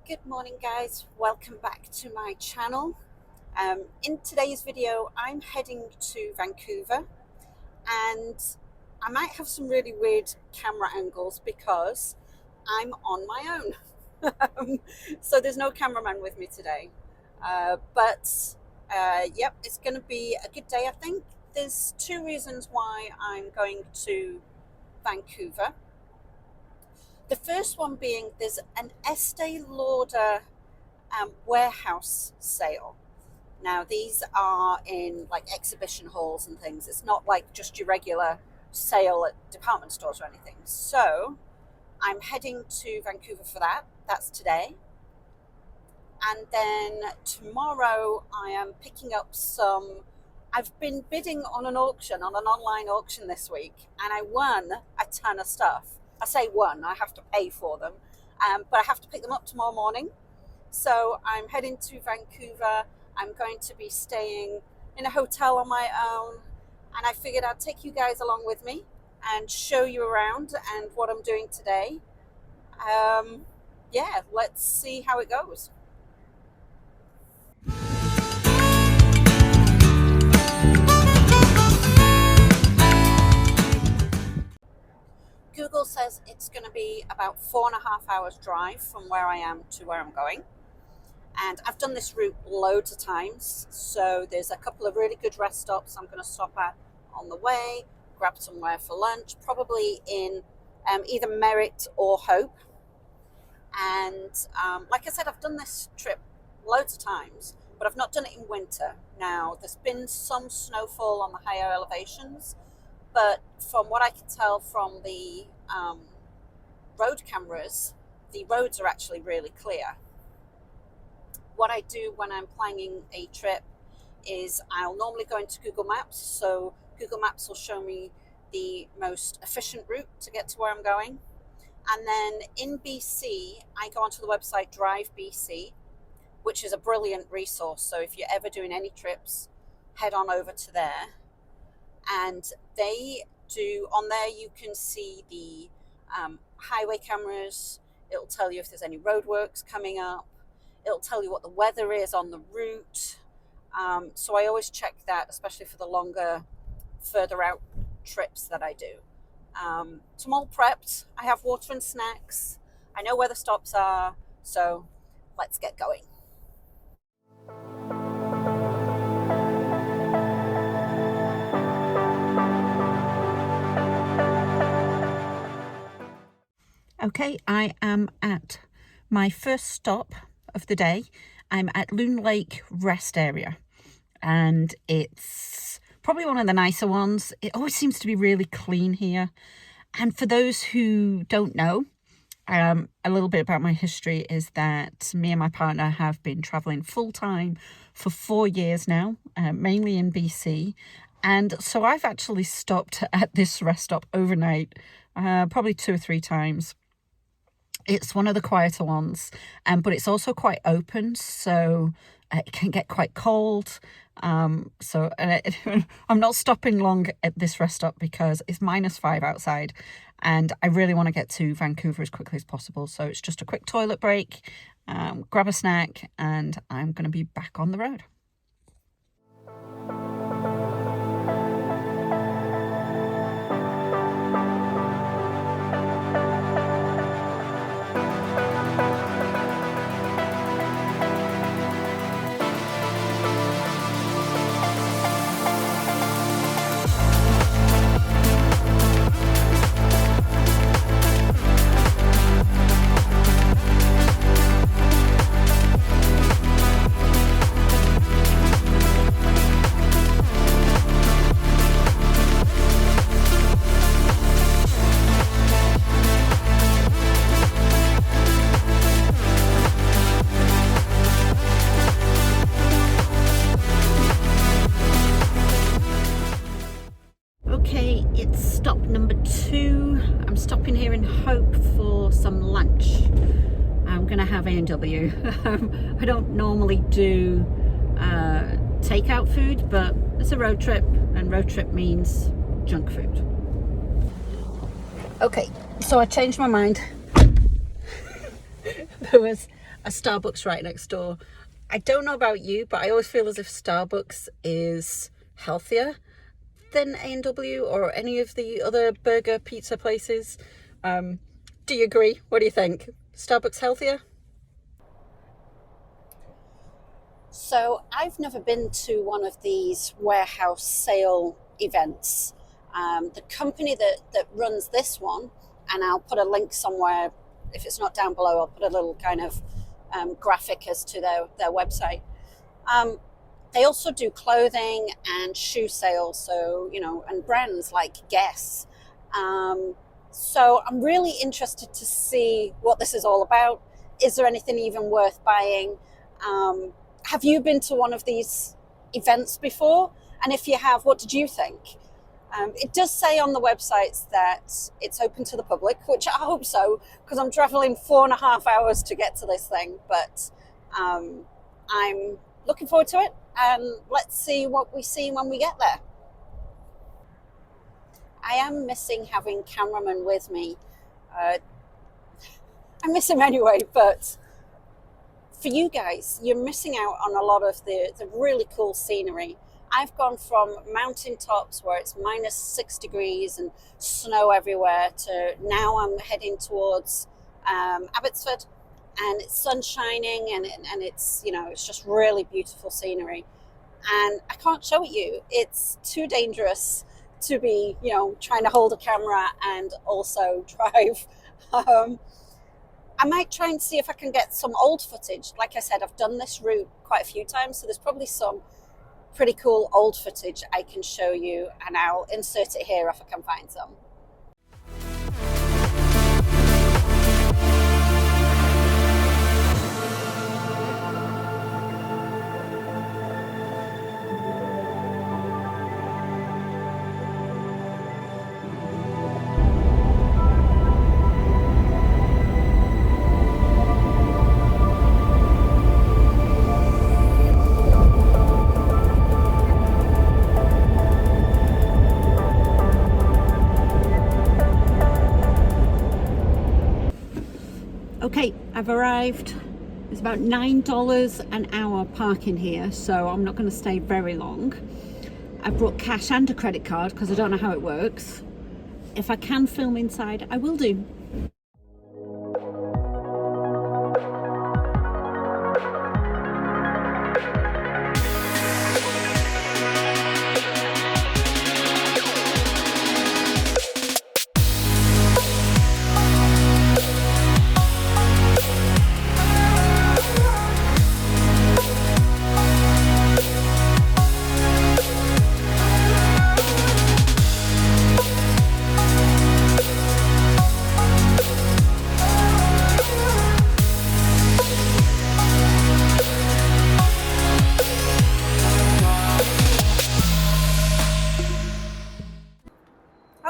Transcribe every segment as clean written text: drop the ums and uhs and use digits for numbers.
Good morning guys, welcome back to my channel. In today's video I'm heading to Vancouver and I might have some really weird camera angles because I'm on my own. So there's no cameraman with me today, yep, it's going to be a good day. I think there's two reasons why I'm going to Vancouver. The first one being there's an Estee Lauder warehouse sale. Now these are in like exhibition halls and things. It's not like just your regular sale at department stores or anything. So I'm heading to Vancouver for that. That's today. And then tomorrow I am picking up some. I've been bidding on an auction, on an online auction this week, and I won a ton of stuff. I say won, I have to pay for them, but I have to pick them up tomorrow morning. So I'm heading to Vancouver. I'm going to be staying in a hotel on my own, and I figured I'd take you guys along with me and show you around and what I'm doing today. Yeah, let's see how it goes. Google says it's going to be about 4.5 hours drive from where I am to where I'm going. And I've done this route loads of times. So there's a couple of really good rest stops I'm going to stop at on the way, grab somewhere for lunch, probably in either Merritt or Hope. And like I said, I've done this trip loads of times, but I've not done it in winter. Now, there's been some snowfall on the higher elevations, but from what I can tell from the road cameras, the roads are actually really clear. What I do when I'm planning a trip is I'll normally go into Google Maps. So Google Maps will show me the most efficient route to get to where I'm going. And then in BC, I go onto the website Drive BC, which is a brilliant resource. So if you're ever doing any trips, head on over to there. And they do, on there you can see the highway cameras. It'll tell you if there's any roadworks coming up. It'll tell you what the weather is on the route. So I always check that, especially for the longer, further out trips that I do. So I'm all prepped. I have water and snacks. I know where the stops are. So let's get going. Okay, I am at my first stop of the day. I'm at Loon Lake Rest Area, and it's probably one of the nicer ones. It always seems to be really clean here. And for those who don't know, a little bit about my history is that me and my partner have been traveling full-time for 4 years now, mainly in BC. And so I've actually stopped at this rest stop overnight, probably 2 or 3 times. It's one of the quieter ones, but it's also quite open, so it can get quite cold. I'm not stopping long at this rest stop because it's -5 outside, and I really want to get to Vancouver as quickly as possible. So it's just a quick toilet break, grab a snack, and I'm going to be back on the road. Okay, it's stop number 2. I'm stopping here in Hope for some lunch. I'm gonna have A&W. I don't normally do takeout food, but it's a road trip, and road trip means junk food. Okay, so I changed my mind. There was a Starbucks right next door. I don't know about you, but I always feel as if Starbucks is healthier than A&W or any of the other burger pizza places. Do you agree? What do you think? Starbucks healthier? So I've never been to one of these warehouse sale events. The company that runs this one, and I'll put a link somewhere, if it's not down below, I'll put a little kind of graphic as to their website. Um, they also do clothing and shoe sales, so, and brands like Guess. So I'm really interested to see what this is all about. Is there anything even worth buying? Have you been to one of these events before? And if you have, what did you think? It does say on the websites that it's open to the public, which I hope so, because I'm traveling 4.5 hours to get to this thing. But I'm looking forward to it, and let's see what we see when we get there. I am missing having cameramen with me. I miss him anyway, but for you guys, you're missing out on a lot of the really cool scenery. I've gone from mountaintops where it's -6 degrees and snow everywhere to now I'm heading towards Abbotsford, and it's sun shining, and it's just really beautiful scenery. And I can't show it you. It's too dangerous to be, trying to hold a camera and also drive. I might try and see if I can get some old footage. Like I said, I've done this route quite a few times, so there's probably some pretty cool old footage I can show you, and I'll insert it here if I can find some. Okay, I've arrived. It's about $9 an hour parking here, so I'm not going to stay very long. I brought cash and a credit card because I don't know how it works. If I can film inside, I will do.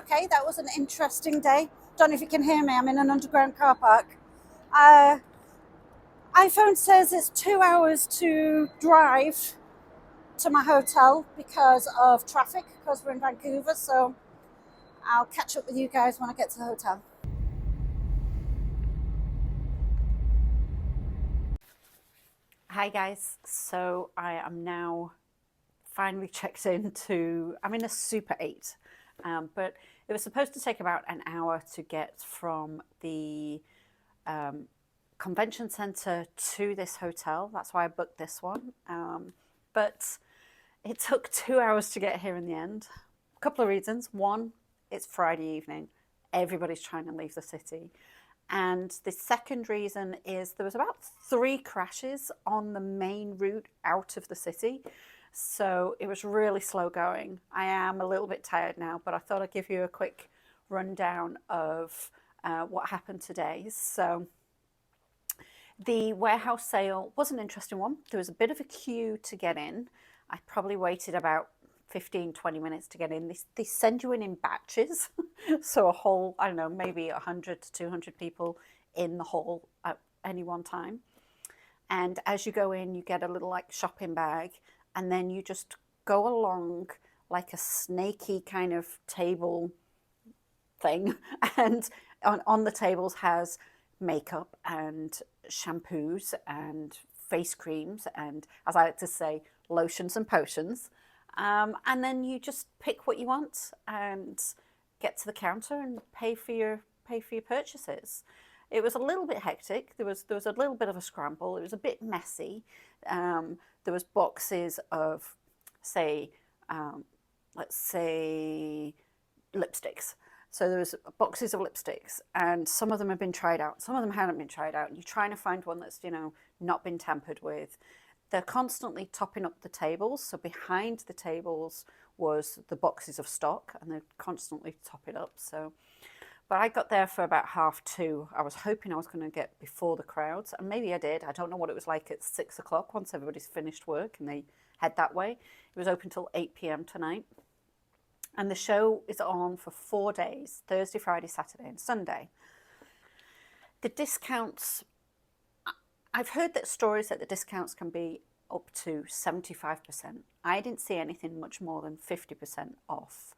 Okay, that was an interesting day. Don't know if you can hear me, I'm in an underground car park. iPhone says it's 2 hours to drive to my hotel because of traffic, because we're in Vancouver, so I'll catch up with you guys when I get to the hotel. Hi guys, so I am now finally checked I'm in a Super 8, but it was supposed to take about an hour to get from the convention center to this hotel. That's why I booked this one, but it took 2 hours to get here in the end. A couple of reasons. One, it's Friday evening. Everybody's trying to leave the city. And the second reason is there was about 3 crashes on the main route out of the city. So it was really slow going. I am a little bit tired now, but I thought I'd give you a quick rundown of what happened today. So the warehouse sale was an interesting one. There was a bit of a queue to get in. I probably waited about 15-20 minutes to get in. They send you in batches. So a whole, I don't know, maybe 100 to 200 people in the hall at any one time. And as you go in, you get a little shopping bag, and then you just go along like a snaky kind of table thing. And on the tables has makeup and shampoos and face creams and, as I like to say, lotions and potions. And then you just pick what you want and get to the counter and pay for your purchases. It was a little bit hectic. There was a little bit of a scramble. It was a bit messy. There was boxes of, say, let's say, lipsticks. So there was boxes of lipsticks, and some of them have been tried out, some of them hadn't been tried out. And you're trying to find one that's, not been tampered with. They're constantly topping up the tables. So behind the tables was the boxes of stock, and they're constantly topping up. So, but I got there for about 2:30. I was hoping I was going to get before the crowds, and maybe I did. I don't know what it was like at 6 o'clock once everybody's finished work and they head that way. It was open till 8 p.m. tonight. And the show is on for 4 days, Thursday, Friday, Saturday, and Sunday. The discounts, I've heard that stories that the discounts can be up to 75%. I didn't see anything much more than 50% off.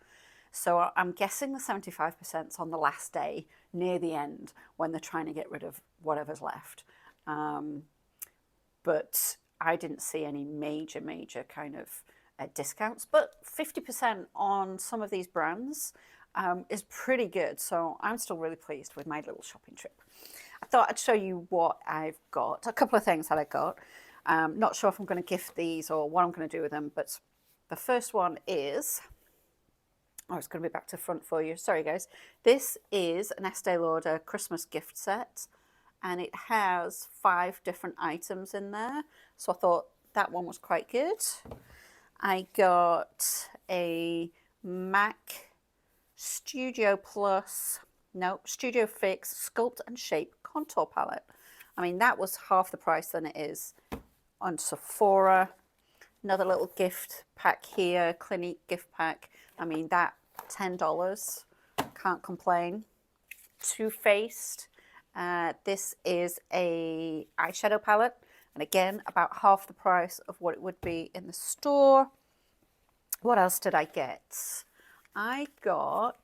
So I'm guessing the 75% is on the last day, near the end, when they're trying to get rid of whatever's left. But I didn't see any major kind of discounts, but 50% on some of these brands is pretty good. So I'm still really pleased with my little shopping trip. I thought I'd show you what I've got, a couple of things that I got. Not sure if I'm going to gift these or what I'm going to do with them, but the first one is, it's going to be back to front for you. Sorry guys. This is an Estee Lauder Christmas gift set, and it has 5 different items in there. So I thought that one was quite good. I got a MAC Studio Fix Sculpt and Shape Contour Palette. I mean, that was half the price than it is on Sephora. Another little gift pack here, Clinique gift pack. I mean, that $10, can't complain. Too Faced. This is a eyeshadow palette. And again, about half the price of what it would be in the store. What else did I get? I got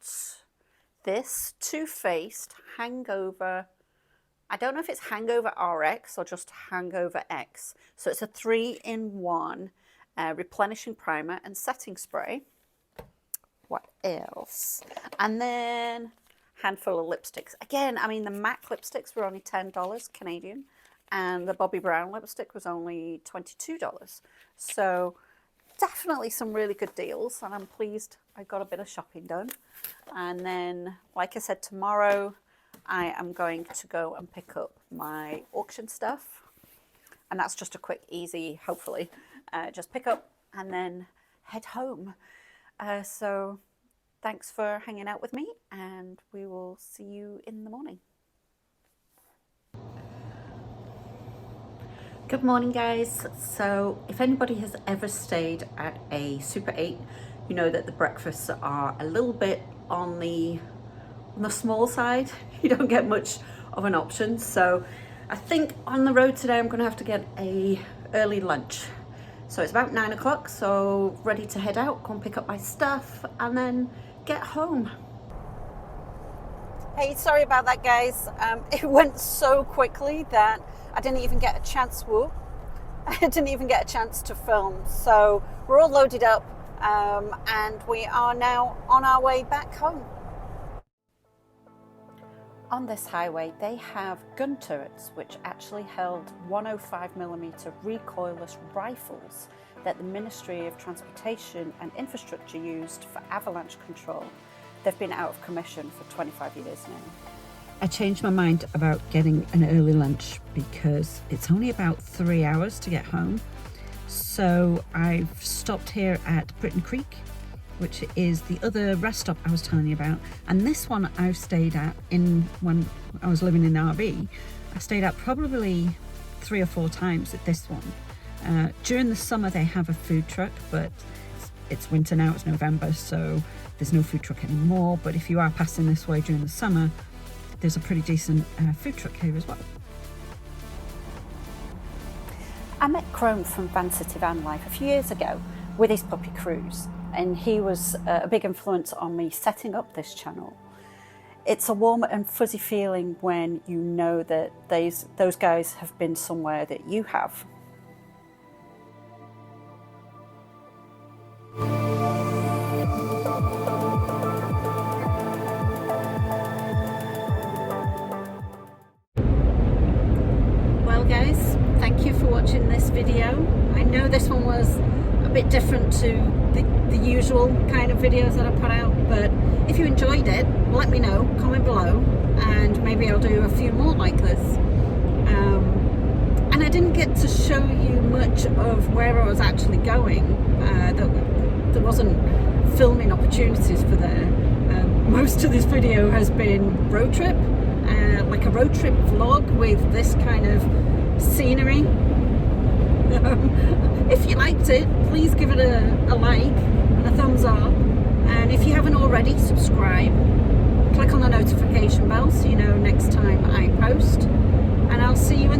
this Too Faced Hangover. I don't know if it's Hangover RX or just Hangover X. So it's a 3-in-1 replenishing primer and setting spray. What else? And then handful of lipsticks. Again, I mean, the MAC lipsticks were only $10 Canadian. And the Bobbi Brown lipstick was only $22. So definitely some really good deals, and I'm pleased I got a bit of shopping done. And then, like I said, tomorrow I am going to go and pick up my auction stuff. And that's just a quick, easy, hopefully, just pick up and then head home. So thanks for hanging out with me, and we will see you in the morning. Good morning guys. So if anybody has ever stayed at a Super 8, you know that the breakfasts are a little bit on the small side. You don't get much of an option. So I think on the road today I'm going to have to get a early lunch. So it's about 9 o'clock, so ready to head out, go and pick up my stuff and then get home. Hey, sorry about that guys. It went so quickly that I didn't even get a chance, I didn't even get a chance to film. So we're all loaded up and we are now on our way back home. On this highway, they have gun turrets, which actually held 105mm recoilless rifles that the Ministry of Transportation and Infrastructure used for avalanche control. They've been out of commission for 25 years now. I changed my mind about getting an early lunch because it's only about 3 hours to get home. So I've stopped here at Britain Creek, which is the other rest stop I was telling you about. And this one I've stayed at when I was living in RV. I stayed at probably 3 or 4 times at this one. During the summer they have a food truck, but it's winter now, it's November, so there's no food truck anymore. But if you are passing this way during the summer, there's a pretty decent food truck here as well. I met Chrome from Van City Van Life a few years ago with his puppy Cruise, and he was a big influence on me setting up this channel. It's a warm and fuzzy feeling when you know that those guys have been somewhere that you have. Well guys, thank you for watching this video. I know this one was a bit different to the usual kind of videos that I put out, but if you enjoyed it, let me know, comment below, and maybe I'll do a few more like this. And I didn't get to show you much of where I was actually going. There wasn't filming opportunities for there. Most of this video has been road trip, like a road trip vlog with this kind of scenery. If you liked it, please give it a like and a thumbs up, and if you haven't already, subscribe, click on the notification bell so you know next time I post, and I'll see you